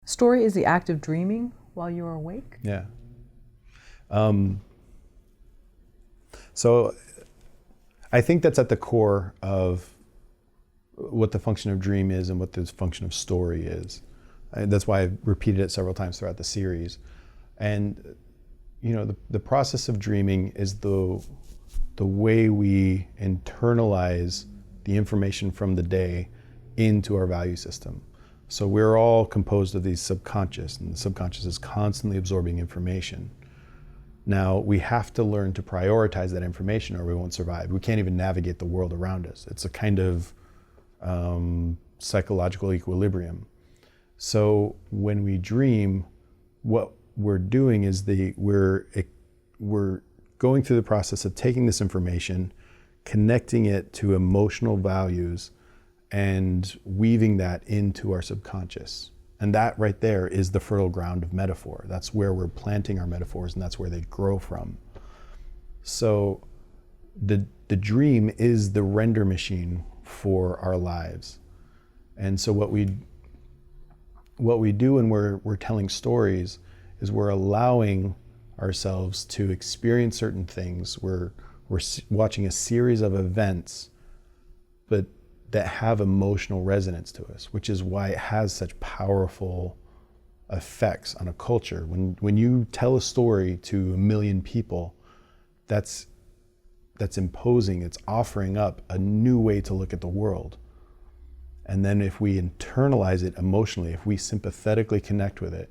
Story is the act of dreaming while you're awake? Yeah. So I think that's at the core of what the function of dream is and what the function of story is. And that's why I've repeated it several times throughout the series. And the process of dreaming is the way we internalize the information from the day into our value system. So we're all composed of these subconscious, and the subconscious is constantly absorbing information. Now, we have to learn to prioritize that information or we won't survive. We can't even navigate the world around us. It's a kind of psychological equilibrium. So when we dream, what we're doing is we're going through the process of taking this information, connecting it to emotional values, and weaving that into our subconscious. And that right there is the fertile ground of metaphor. That's where we're planting our metaphors, and that's where they grow from. So the dream is the render machine for our lives. And so what we do when we're telling stories is we're allowing ourselves to experience certain things. We're watching a series of events, but that have emotional resonance to us, which is why it has such powerful effects on a culture. When you tell a story to 1 million people, that's imposing, it's offering up a new way to look at the world. And then if we internalize it emotionally, if we sympathetically connect with it,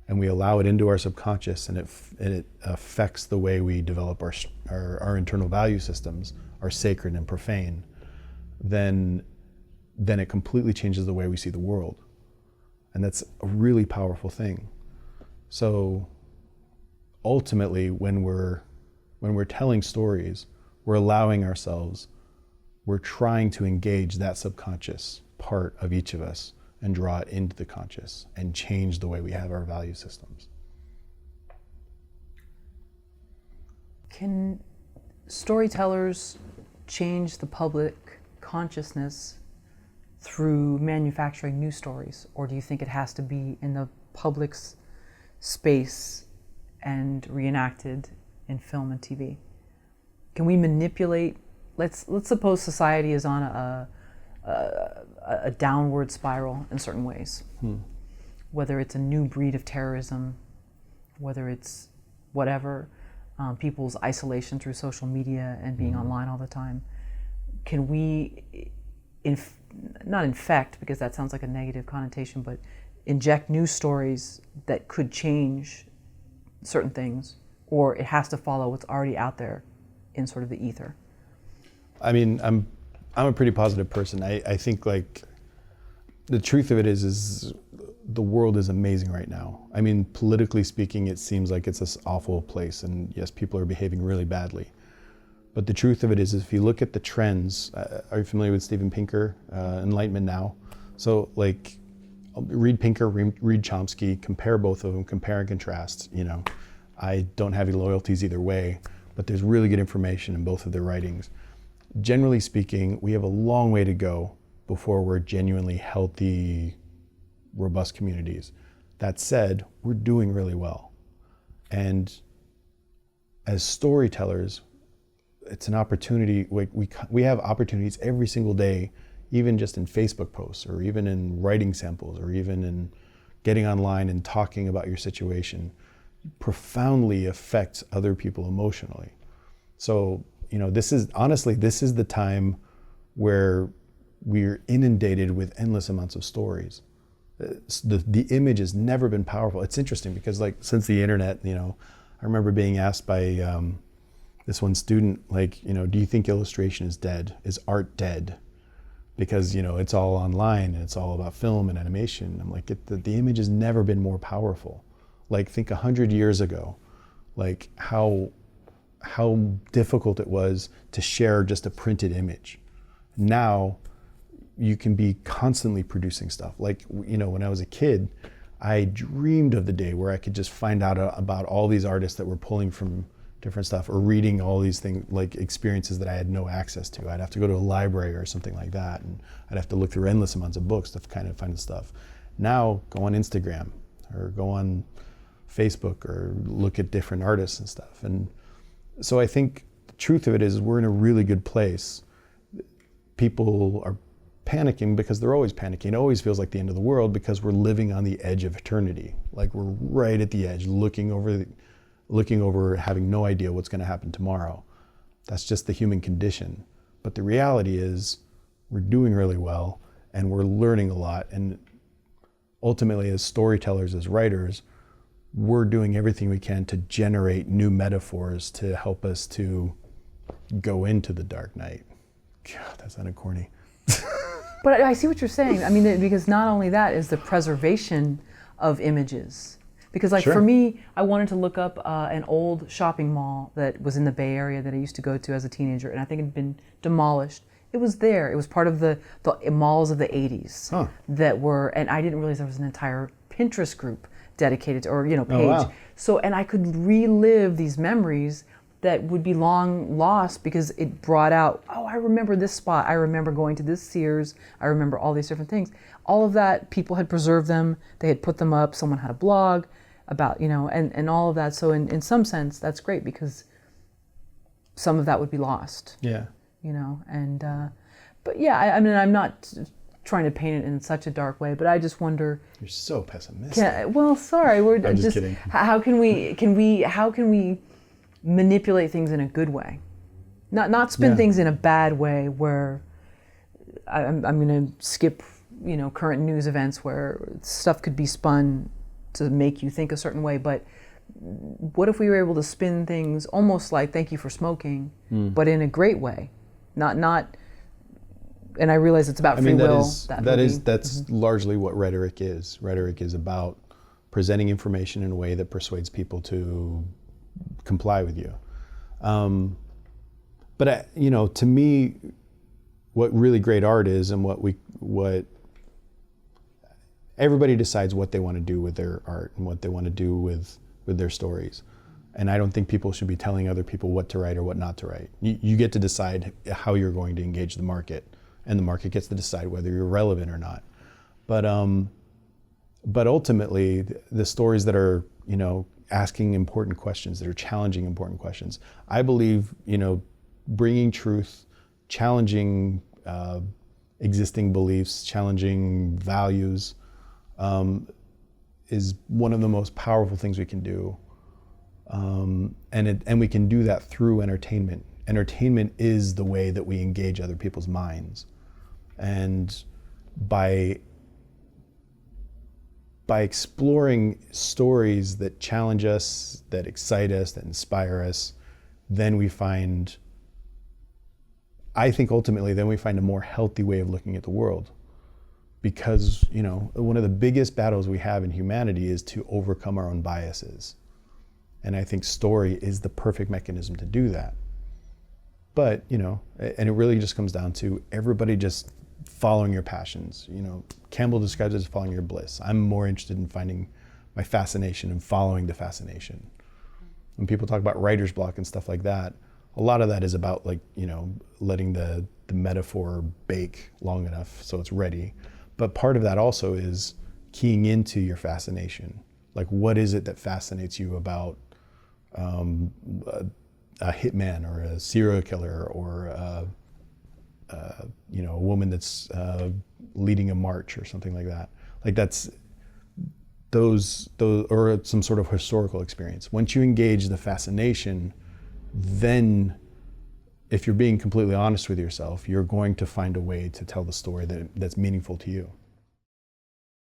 and we allow it into our subconscious, and it affects the way we develop our internal value systems, our sacred and profane, then it completely changes the way we see the world. And that's a really powerful thing. So ultimately, when we're telling stories, we're allowing ourselves, we're trying to engage that subconscious part of each of us and draw it into the conscious and change the way we have our value systems. Can storytellers change the public consciousness through manufacturing new stories, or do you think it has to be in the public's space and reenacted in film and TV? Can we manipulate? Let's suppose society is on a downward spiral in certain ways. Whether it's a new breed of terrorism, whether it's whatever, people's isolation through social media and being online all the time. Can we, not infect, because that sounds like a negative connotation, but inject new stories that could change certain things, or it has to follow what's already out there in sort of the ether? I mean, I'm a pretty positive person. I think like the truth of it is the world is amazing right now. I mean, politically speaking, it seems like it's this awful place, and yes, people are behaving really badly. But the truth of it is if you look at the trends, are you familiar with Steven Pinker, Enlightenment Now? So like, read Pinker, read Chomsky, compare both of them, compare and contrast. I don't have any loyalties either way, but there's really good information in both of their writings. Generally speaking, we have a long way to go before we're genuinely healthy, robust communities. That said, we're doing really well. And as storytellers, it's an opportunity. We have opportunities every single day, even just in Facebook posts, or even in writing samples, or even in getting online and talking about your situation, profoundly affects other people emotionally. So, this is the time where we're inundated with endless amounts of stories. The image has never been powerful. It's interesting because since the internet, I remember being asked by this one student, do you think illustration is dead? Is art dead? Because, it's all online and it's all about film and animation. I'm like, the image has never been more powerful. Think 100 years ago, how difficult it was to share just a printed image. Now, you can be constantly producing stuff. When I was a kid, I dreamed of the day where I could just find out about all these artists that were pulling from different stuff, or reading all these things, experiences that I had no access to. I'd have to go to a library or something like that, and I'd have to look through endless amounts of books to kind of find the stuff. Now go on Instagram or go on Facebook or look at different artists and stuff. And so I think the truth of it is we're in a really good place. People are panicking because they're always panicking. It always feels like the end of the world because we're living on the edge of eternity. Like we're right at the edge, looking over, having no idea what's going to happen tomorrow. That's just the human condition. But the reality is we're doing really well and we're learning a lot. And ultimately, as storytellers, as writers, we're doing everything we can to generate new metaphors to help us to go into the dark night. God, that sounded corny. But I see what you're saying. I mean, because not only that is the preservation of images. Because like Sure. for me, I wanted to look up an old shopping mall that was in the Bay Area that I used to go to as a teenager, and I think it had been demolished. It was there. It was part of the malls of the 80s Huh. that were, and I didn't realize there was an entire Pinterest group dedicated to, or page. Oh, wow. So, and I could relive these memories that would be long lost because it brought out, oh, I remember this spot. I remember going to this Sears. I remember all these different things. All of that, people had preserved them. They had put them up. Someone had a blog about, and all of that. So in some sense, that's great because some of that would be lost, Yeah. But yeah, I mean, I'm not trying to paint it in such a dark way, but I just wonder, You're so pessimistic. well, sorry, we're I'm just kidding. How can we manipulate things in a good way, not spin Yeah. things in a bad way where I'm going to skip current news events where stuff could be spun to make you think a certain way. But what if we were able to spin things almost like "Thank you for smoking," but in a great way, not. And I realize it's about free will. That's largely what rhetoric is. Rhetoric is about presenting information in a way that persuades people to comply with you. But to me, what really great art is, and what everybody decides what they want to do with their art and what they want to do with their stories. And I don't think people should be telling other people what to write or what not to write. You get to decide how you're going to engage the market, and the market gets to decide whether you're relevant or not. But ultimately, the stories that are asking important questions, that are challenging important questions, I believe bringing truth, challenging existing beliefs, challenging values, is one of the most powerful things we can do. And we can do that through entertainment. Entertainment is the way that we engage other people's minds. And by exploring stories that challenge us, that excite us, that inspire us, then I think ultimately then we find a more healthy way of looking at the world. Because, one of the biggest battles we have in humanity is to overcome our own biases. And I think story is the perfect mechanism to do that. But, and it really just comes down to everybody just following your passions. Campbell describes it as following your bliss. I'm more interested in finding my fascination and following the fascination. When people talk about writer's block and stuff like that, a lot of that is about letting the metaphor bake long enough so it's ready. But part of that also is keying into your fascination. Like, what is it that fascinates you about a hitman or a serial killer or a woman that's leading a march or something like that. Like that's those or some sort of historical experience. Once you engage the fascination, then if you're being completely honest with yourself, you're going to find a way to tell the story that's meaningful to you.